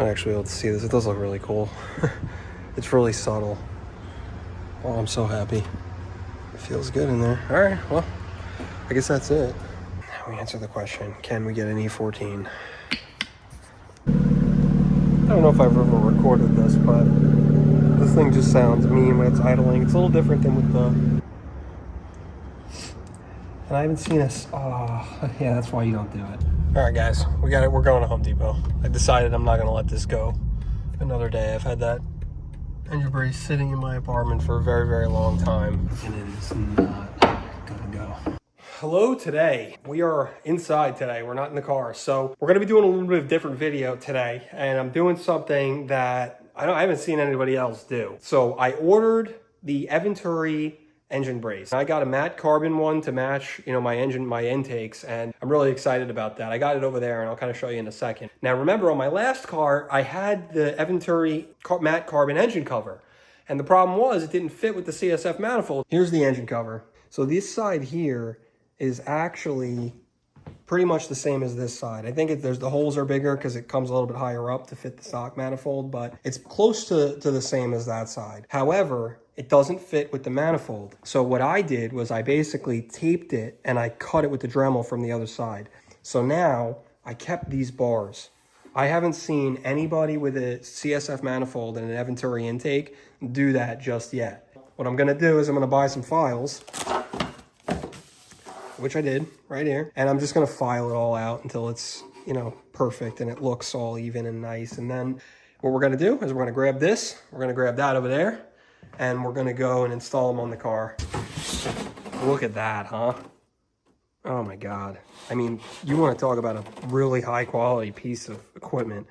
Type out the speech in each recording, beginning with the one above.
I'm actually able to see this. It does look really cool. It's really subtle. Oh, I'm so happy. It feels good in there. All right, well, I guess that's it. Now we answer the question, can we get an E14? I don't know if I've ever recorded this, but this thing just sounds mean when it's idling. It's a little different than with the... And I haven't seen this. Oh, yeah, that's why you don't do it. All right, guys, we got it. We're going to Home Depot. I decided I'm not going to let this go another day. I've had that engine brace sitting in my apartment for a very, very long time, and it is not gonna go. Hello today. We are inside today. We're not in the car. So we're gonna be doing a little bit of different video today, and I'm doing something that I haven't seen anybody else do. So I ordered the EVENTURI engine brace. I got a matte carbon one to match, you know, my intakes, and I'm really excited about that. I got it over there, and I'll kind of show you in a second. Now, remember, on my last car, I had the EVENTURI matte carbon engine cover, and the problem was it didn't fit with the CSF manifold. Here's the engine cover. So this side here is actually pretty much the same as this side. I think the holes are bigger because it comes a little bit higher up to fit the stock manifold, but it's close to the same as that side. However, it doesn't fit with the manifold. So what I did was I basically taped it and I cut it with the Dremel from the other side. So now I kept these bars. I haven't seen anybody with a CSF manifold and an EVENTURI intake do that just yet. What I'm gonna do is I'm gonna buy some files, which I did right here, and I'm just gonna file it all out until it's, you know, perfect and it looks all even and nice. And then what we're gonna do is we're gonna grab this, we're gonna grab that over there, and we're gonna go and install them on the car. Look at that, huh? Oh my God. I mean, you wanna talk about a really high quality piece of equipment.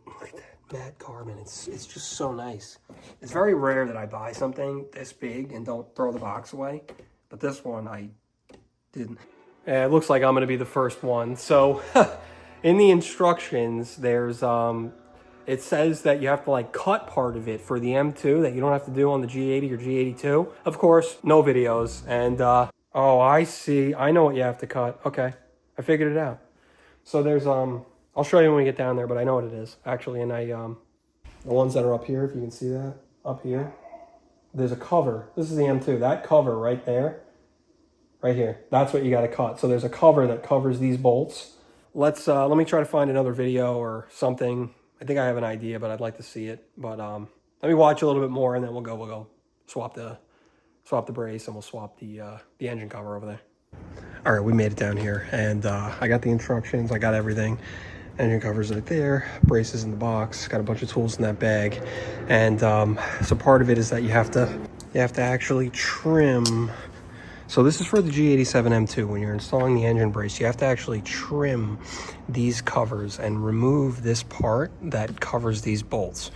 Look at that matte carbon, it's just so nice. It's very rare that I buy something this big and don't throw the box away, but this one I didn't. It looks like I'm gonna be the first one. So in the instructions, there's, it says that you have to like cut part of it for the M2 that you don't have to do on the G80 or G82. Of course, no videos. And oh, I see. I know what you have to cut. Okay, I figured it out. So there's I'll show you when we get down there, but I know what it is actually. And the ones that are up here, if you can see that up here, there's a cover. This is the M2. That cover right there, right here. That's what you got to cut. So there's a cover that covers these bolts. Let me try to find another video or something. I think I have an idea, but I'd like to see it. But let me watch a little bit more, and then we'll go swap the brace, and we'll swap the engine cover over there. All right, we made it down here, and I got the instructions. I got everything. Engine cover's right there. Braces in the box. Got a bunch of tools in that bag, and so part of it is that you have to actually trim. So this is for the G87 M2. When you're installing the engine brace, you have to actually trim these covers and remove this part that covers these bolts.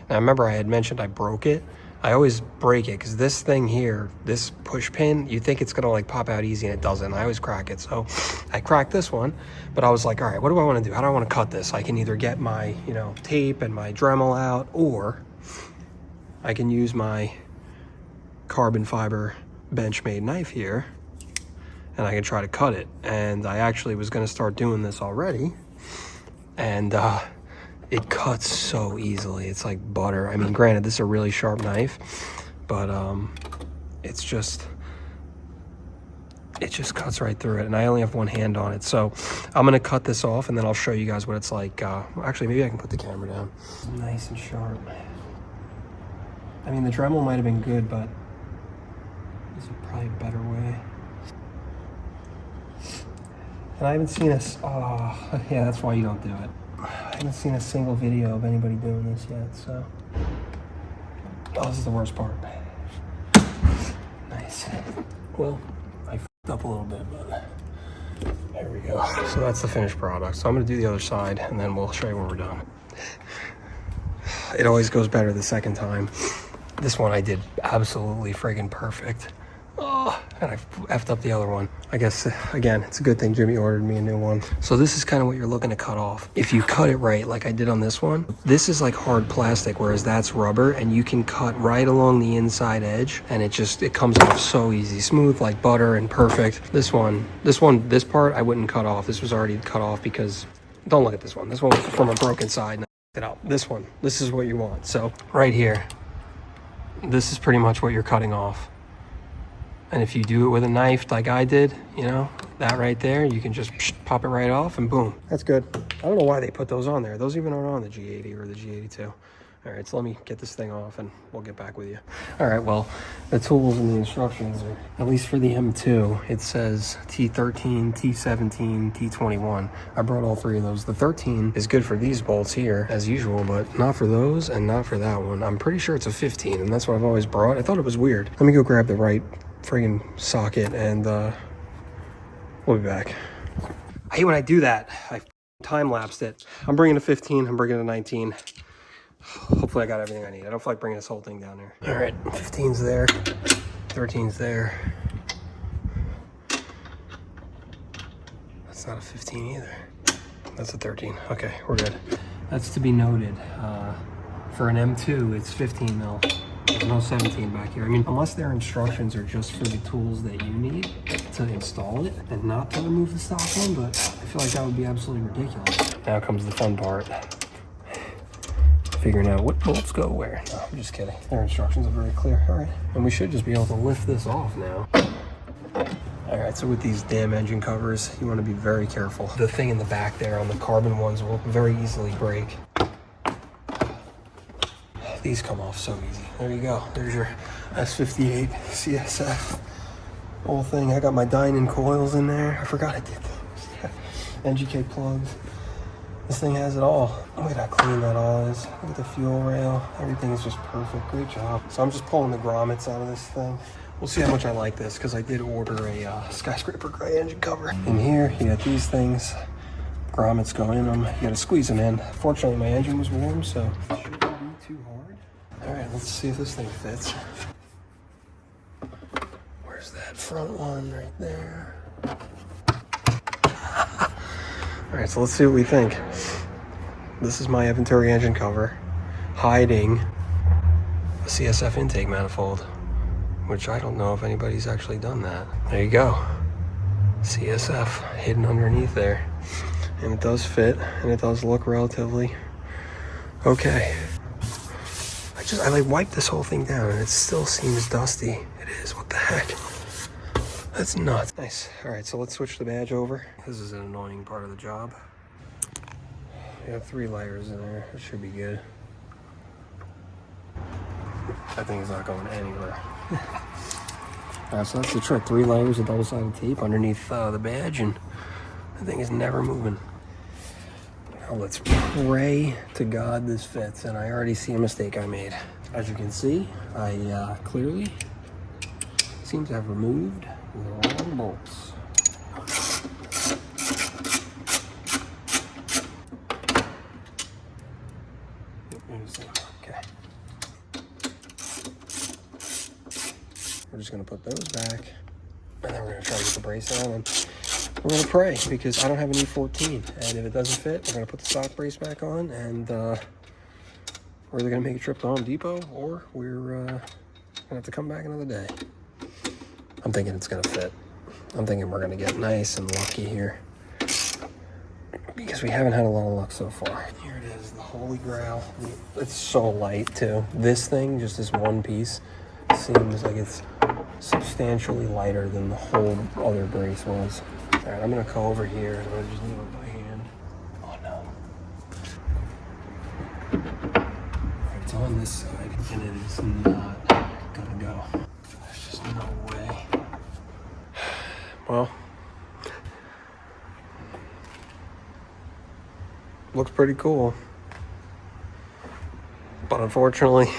Now remember I had mentioned I broke it. I always break it because this thing here, this push pin, you think it's gonna like pop out easy and it doesn't. I always crack it. So I cracked this one, but I was like, all right, what do I want to do? How do I want to cut this? I can either get my, you know, tape and my Dremel out, or I can use my carbon fiber Benchmade knife here, and I can try to cut it. And I actually was going to start doing this already, and it cuts so easily. It's like butter. I mean, granted, this is a really sharp knife, but it just cuts right through it, and I only have one hand on it. So I'm going to cut this off, and then I'll show you guys what it's like. Actually, maybe I can put the camera down. Nice and sharp. I mean, the Dremel might have been good, but this is probably a better way. And I haven't seen oh, yeah, that's why you don't do it. I haven't seen a single video of anybody doing this yet, so. Oh, this is the worst part. Nice. Well, I f***ed up a little bit, but there we go. So that's the finished product. So I'm gonna do the other side, and then we'll show you when we're done. It always goes better the second time. This one I did absolutely friggin' perfect. Oh, and I effed up the other one. I guess, again, it's a good thing Jimmy ordered me a new one. So this is kind of what you're looking to cut off. If you cut it right, like I did on this one, this is like hard plastic, whereas that's rubber, and you can cut right along the inside edge, and it comes off so easy. Smooth like butter and perfect. This part I wouldn't cut off. This was already cut off because don't look at this one. This one was from a broken side. It out. This one, this is what you want. So right here, this is pretty much what you're cutting off. And if you do it with a knife like I did, you know, that right there, you can just pop it right off and boom. That's good. I don't know why they put those on there. Those even aren't on the G80 or the G82. All right, so let me get this thing off and we'll get back with you. All right, well, the tools and the instructions are, at least for the M2, it says T13, T17, T21. I brought all three of those. The 13 is good for these bolts here, as usual, but not for those and not for that one. I'm pretty sure it's a 15, and that's what I've always brought. I thought it was weird. Let me go grab the right friggin' socket and we'll be back. I hate when I do that. I time-lapsed it. I'm bringing a 15, I'm bringing a 19. Hopefully I got everything I need. I don't feel like bringing this whole thing down there. All right, 15's there, 13's there. That's not a 15 either. That's a 13. Okay, we're good. That's to be noted. For an M2, it's 15 mil. There's no 17 back here. I mean, unless their instructions are just for the tools that you need to install it and not to remove the stock one, but I feel like that would be absolutely ridiculous. Now comes the fun part. Figuring out what bolts go where. No, I'm just kidding. Their instructions are very clear. All right. And we should just be able to lift this off now. All right, so with these damn engine covers, you want to be very careful. The thing in the back there on the carbon ones will very easily break. These come off so easy. There you go. There's your S58 CSF. Whole thing. I got my Dynon coils in there. I forgot I did those. NGK plugs. This thing has it all. Look at how clean that all is. Look at the fuel rail. Everything is just perfect. Great job. So I'm just pulling the grommets out of this thing. We'll see how much I like this, because I did order a skyscraper gray engine cover. In here, you got these things. Grommets go in them. You gotta squeeze them in. Fortunately, my engine was warm, so it shouldn't be too hard. All right, let's see if this thing fits. Where's that front one right there? All right, so let's see what we think. This is my EVENTURI engine cover hiding a CSF intake manifold, which I don't know if anybody's actually done that. There you go. CSF hidden underneath there. And it does fit, and it does look relatively okay. I like wiped this whole thing down and it still seems dusty. It is, what the heck? That's nuts. Nice. All right, so let's switch the badge over. This is an annoying part of the job. We have 3 layers in there. It should be good. That thing's not going anywhere. All right, so that's the trick. 3 layers of double-sided tape underneath the badge, and the thing is never moving. Now let's pray to God this fits, and I already see a mistake I made. As you can see, I clearly seem to have removed the wrong bolts. Okay. We're just gonna put those back, and then we're gonna try to get the brace on, and we're gonna pray, because I don't have an E14, and if it doesn't fit, we're gonna put the stock brace back on, and we're either gonna make a trip to Home Depot, or we're gonna have to come back another day. I'm thinking it's gonna fit. I'm thinking we're gonna get nice and lucky here, because we haven't had a lot of luck so far. Here it is, the Holy Grail. It's so light too. This thing, just this one piece, seems like it's substantially lighter than the whole other brace was. All right, I'm gonna go over here and I'm gonna just leave it by hand. Oh no. It's on this side, and it is not gonna go. There's just no way. Well, looks pretty cool, but unfortunately,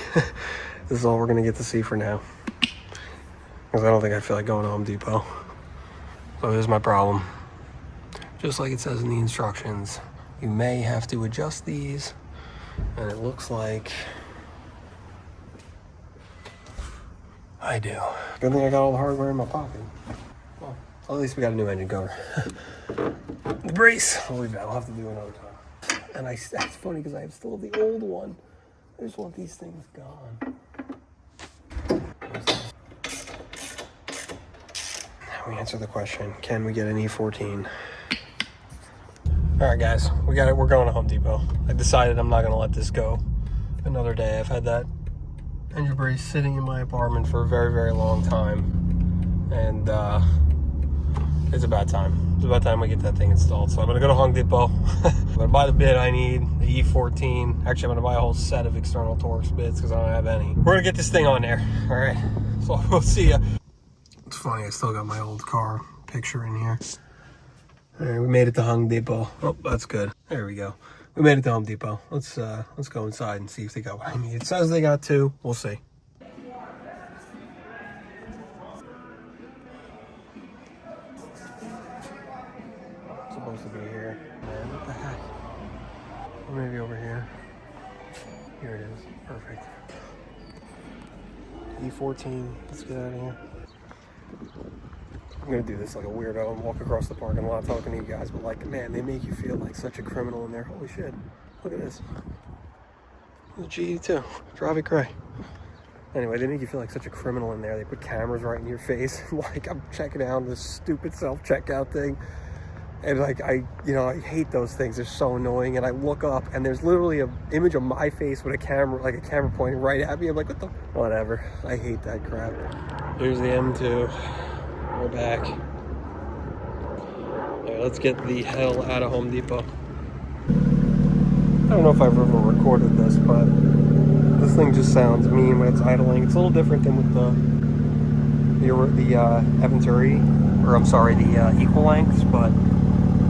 this is all we're gonna get to see for now, because I don't think I feel like going to Home Depot. So here's my problem. Just like it says in the instructions, you may have to adjust these, and it looks like I do. Good thing I got all the hardware in my pocket. Well, at least we got a new engine cover. The brace, I'll have to do another time. And it's funny because I have still the old one. I just want these things gone. Now we answer the question, can we get an E14? All right, guys, we got it. We're going to Home Depot. I decided I'm not going to let this go another day. I've had that engine brace sitting in my apartment for a very, very long time, and it's about time. It's about time we get that thing installed. So I'm going to go to Home Depot. I'm going to buy the bit I need, the E14. Actually, I'm going to buy a whole set of external Torx bits because I don't have any. We're going to get this thing on there. All right, so we'll see ya. It's funny, I still got my old car picture in here. All right, we made it to Home Depot. Oh, that's good. There we go. We made it to Home Depot. Let's go inside and see if they got what I need. It says they got 2. We'll see. It's supposed to be here. Man, what the heck? Or maybe over here. Here it is. Perfect. E14. Let's get out of here. I'm gonna do this like a weirdo and walk across the parking lot talking to you guys, but like, man, they make you feel like such a criminal in there. Holy shit. Look at this. The GE2. Drive it cray. Anyway, they make you feel like such a criminal in there. They put cameras right in your face. Like, I'm checking out this stupid self-checkout thing. And like, I hate those things. They're so annoying. And I look up and there's literally an image of my face with a camera, like a camera pointing right at me. I'm like, what the? Whatever. I hate that crap. Here's the M2. We're back. All right, let's get the hell out of Home Depot. I don't know if I've ever recorded this, but this thing just sounds mean when it's idling. It's a little different than with the EVENTURI, or I'm sorry, the equal lengths, but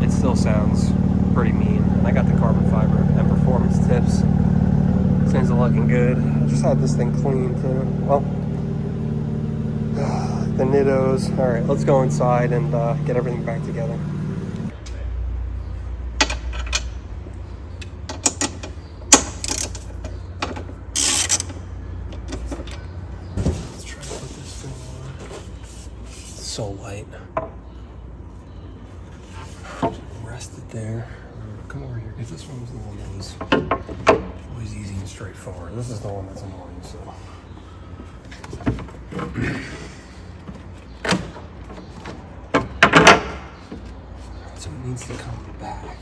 it still sounds pretty mean. And I got the carbon fiber and performance tips. Things are looking good. I just had this thing cleaned too. Well, the nittos. All right, let's go inside and get everything back together. Let's try to put this thing on. It's so light. Rest it there. Come over here, because this one was the one that was always easy and straightforward. This is the one that's annoying, so. So it needs to come back.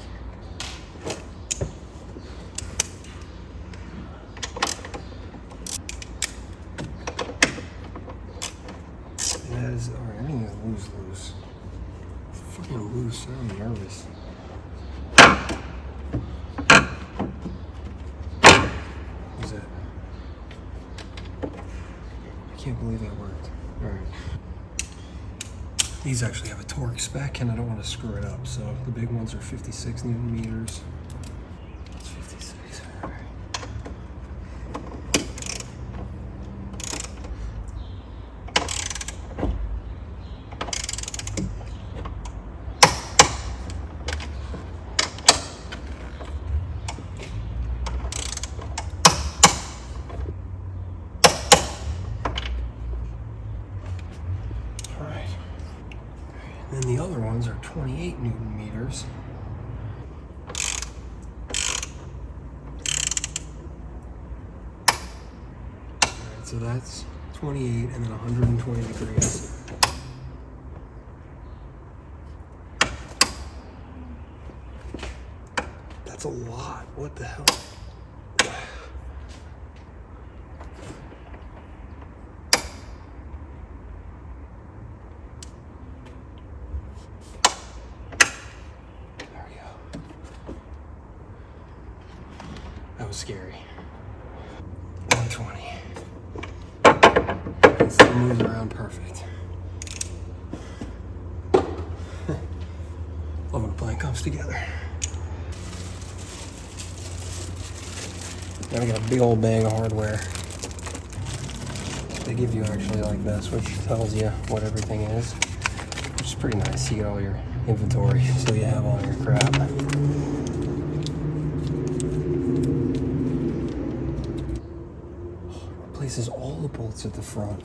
That is, alright, everything is loose. Fucking loose, I'm nervous. What is it? I can't believe that worked. Alright. These actually have a torque spec and I don't want to screw it up, so the big ones are 56 Newton meters. That's 56. Alright. And the other ones are 28 Newton meters. Alright, so that's 28 and then 120 degrees. That's a lot. What the hell? That was scary. 120. It still moves around perfect. Love when a plane comes together. Now we got a big old bag of hardware. They give you actually like this, which tells you what everything is, which is pretty nice. You get all your inventory, so you have all your crap. Replaces all the bolts at the front.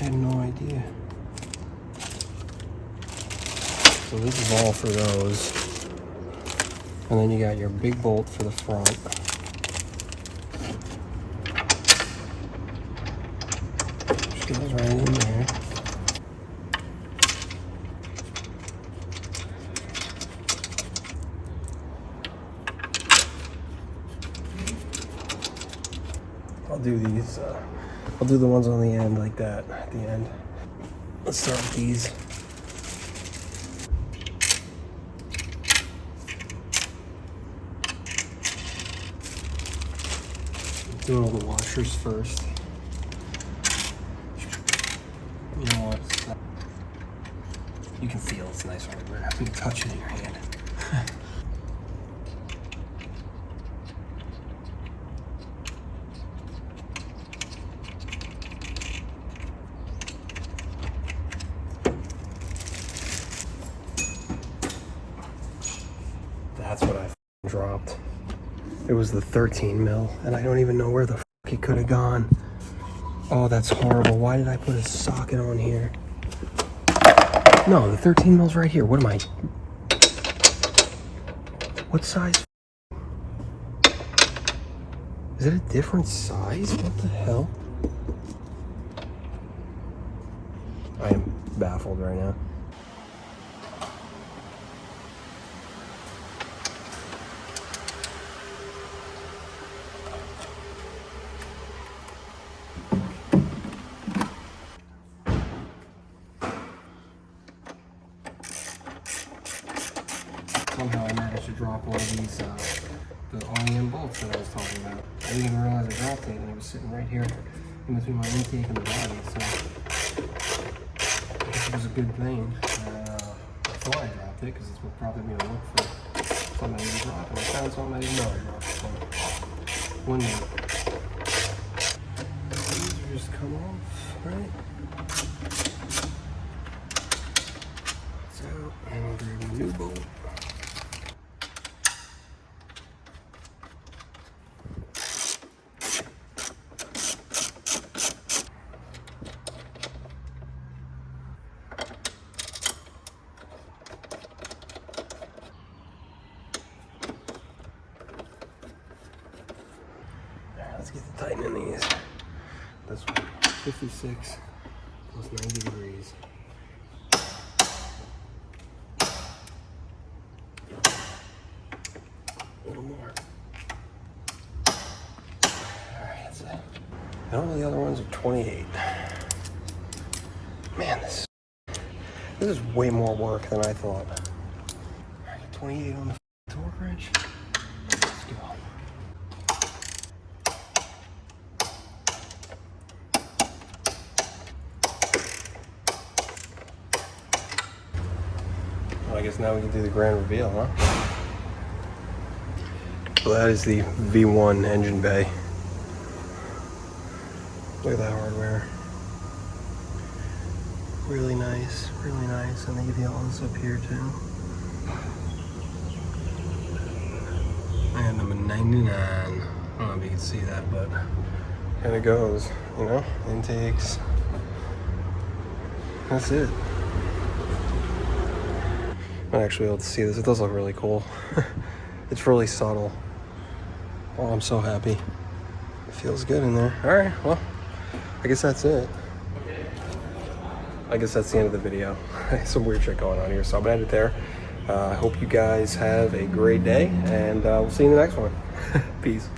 I had no idea. So this is all for those. And then you got your big bolt for the front. Just goes right in there. I'll do these. I'll do the ones on the end like that at the end. Let's start with these. Doing all the washers first. You know what? You can feel it's nice when you touch it in your hand. That's what I dropped. It was the 13 mil, and I don't even know where the it could have gone. Oh, that's horrible. Why did I put a socket on here? No, the 13 mil's right here. What am I? What size? Is it a different size? What the hell? I am baffled right now. Somehow I managed to drop one of these, the OEM bolts that I was talking about. I didn't even realize I dropped it, and it was sitting right here in between my intake and the body, so I guess it was a good thing. Before I dropped it, because it's what prompted me to look for something I didn't drop, and I found something I didn't know I dropped, so one minute. These are just come off, right? So, and we'll grab a new bolt. Let's get the tightening these. This one, 56 plus 90 degrees. A little more. Alright, that's it. And all the other ones are 28. Man, this is way more work than I thought. Alright, 28 on the torque wrench. Let's go. I guess now we can do the grand reveal, huh? So that is the V1 engine bay. Look at that hardware. Really nice, really nice. And they give you all this up here too. And number 99. I don't know if you can see that, but kind of goes, you know, intakes. That's it. I'm not actually able to see this. It does look really cool. It's really subtle. Oh, I'm so happy. It feels good in there. All right, well, I guess that's it. I guess that's the end of the video. Some weird shit going on here, so I'm gonna end it there. I hope you guys have a great day, and we'll see you in the next one. Peace.